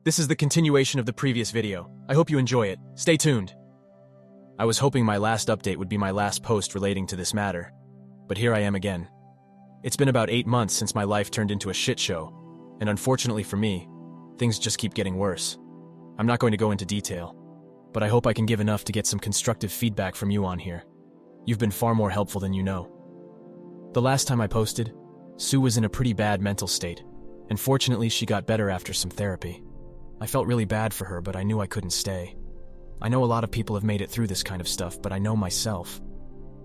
This is the continuation of the previous video. I hope you enjoy it. Stay tuned. I was hoping my last update would be my last post relating to this matter, but here I am again. It's been about 8 months since my life turned into a shit show, and unfortunately for me, things just keep getting worse. I'm not going to go into detail, but I hope I can give enough to get some constructive feedback from you on here. You've been far more helpful than you know. The last time I posted, Sue was in a pretty bad mental state, and fortunately she got better after some therapy. I felt really bad for her, but I knew I couldn't stay. I know a lot of people have made it through this kind of stuff, but I know myself.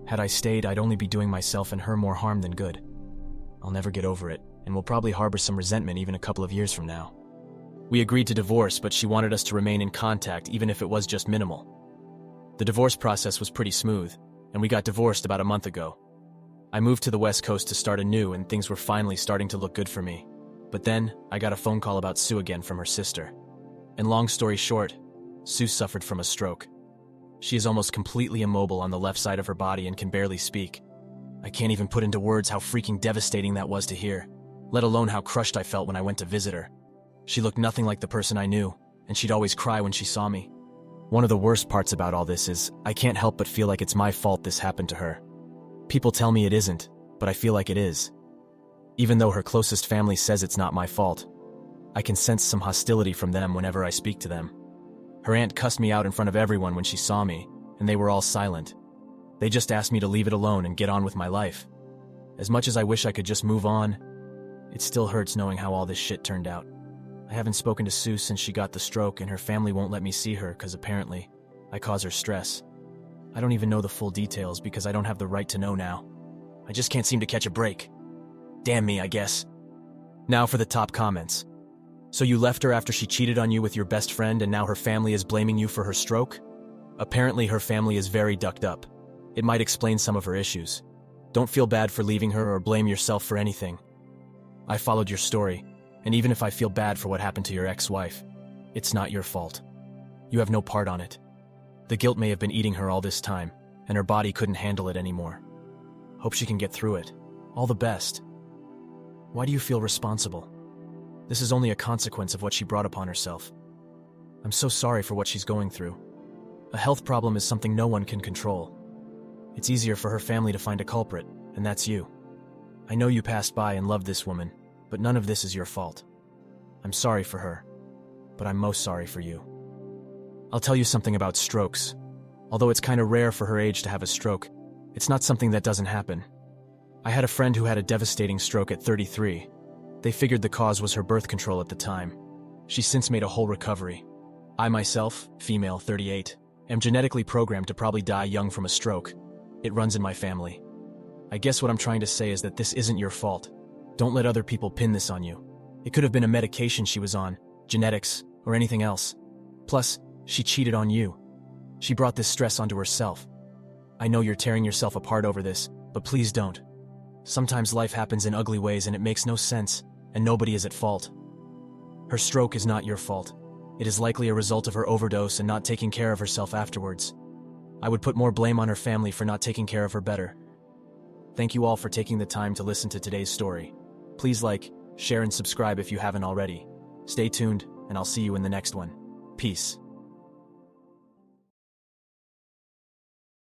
Had I stayed, I'd only be doing myself and her more harm than good. I'll never get over it, and will probably harbor some resentment even a couple of years from now. We agreed to divorce, but she wanted us to remain in contact even if it was just minimal. The divorce process was pretty smooth, and we got divorced about a month ago. I moved to the West Coast to start anew, and things were finally starting to look good for me. But then, I got a phone call about Sue again from her sister. And long story short, Sue suffered from a stroke. She is almost completely immobile on the left side of her body and can barely speak. I can't even put into words how freaking devastating that was to hear, let alone how crushed I felt when I went to visit her. She looked nothing like the person I knew, and she'd always cry when she saw me. One of the worst parts about all this is, I can't help but feel like it's my fault this happened to her. People tell me it isn't, but I feel like it is. Even though her closest family says it's not my fault, I can sense some hostility from them whenever I speak to them. Her aunt cussed me out in front of everyone when she saw me, and they were all silent. They just asked me to leave it alone and get on with my life. As much as I wish I could just move on, it still hurts knowing how all this shit turned out. I haven't spoken to Sue since she got the stroke, and her family won't let me see her because apparently I cause her stress. I don't even know the full details because I don't have the right to know now. I just can't seem to catch a break. Damn me, I guess. Now for the top comments. So you left her after she cheated on you with your best friend and now her family is blaming you for her stroke? Apparently her family is very ducked up. It might explain some of her issues. Don't feel bad for leaving her or blame yourself for anything. I followed your story, and even if I feel bad for what happened to your ex-wife, it's not your fault. You have no part on it. The guilt may have been eating her all this time, and her body couldn't handle it anymore. Hope she can get through it. All the best. Why do you feel responsible? This is only a consequence of what she brought upon herself. I'm so sorry for what she's going through. A health problem is something no one can control. It's easier for her family to find a culprit, and that's you. I know you passed by and loved this woman, but none of this is your fault. I'm sorry for her, but I'm most sorry for you. I'll tell you something about strokes. Although it's kind of rare for her age to have a stroke, it's not something that doesn't happen. I had a friend who had a devastating stroke at 33. They figured the cause was her birth control at the time. She's since made a whole recovery. I myself, female, 38, am genetically programmed to probably die young from a stroke. It runs in my family. I guess what I'm trying to say is that this isn't your fault. Don't let other people pin this on you. It could have been a medication she was on, genetics, or anything else. Plus, she cheated on you. She brought this stress onto herself. I know you're tearing yourself apart over this, but please don't. Sometimes life happens in ugly ways and it makes no sense, and nobody is at fault. Her stroke is not your fault. It is likely a result of her overdose and not taking care of herself afterwards. I would put more blame on her family for not taking care of her better. Thank you all for taking the time to listen to today's story. Please like, share, and subscribe if you haven't already. Stay tuned, and I'll see you in the next one. Peace.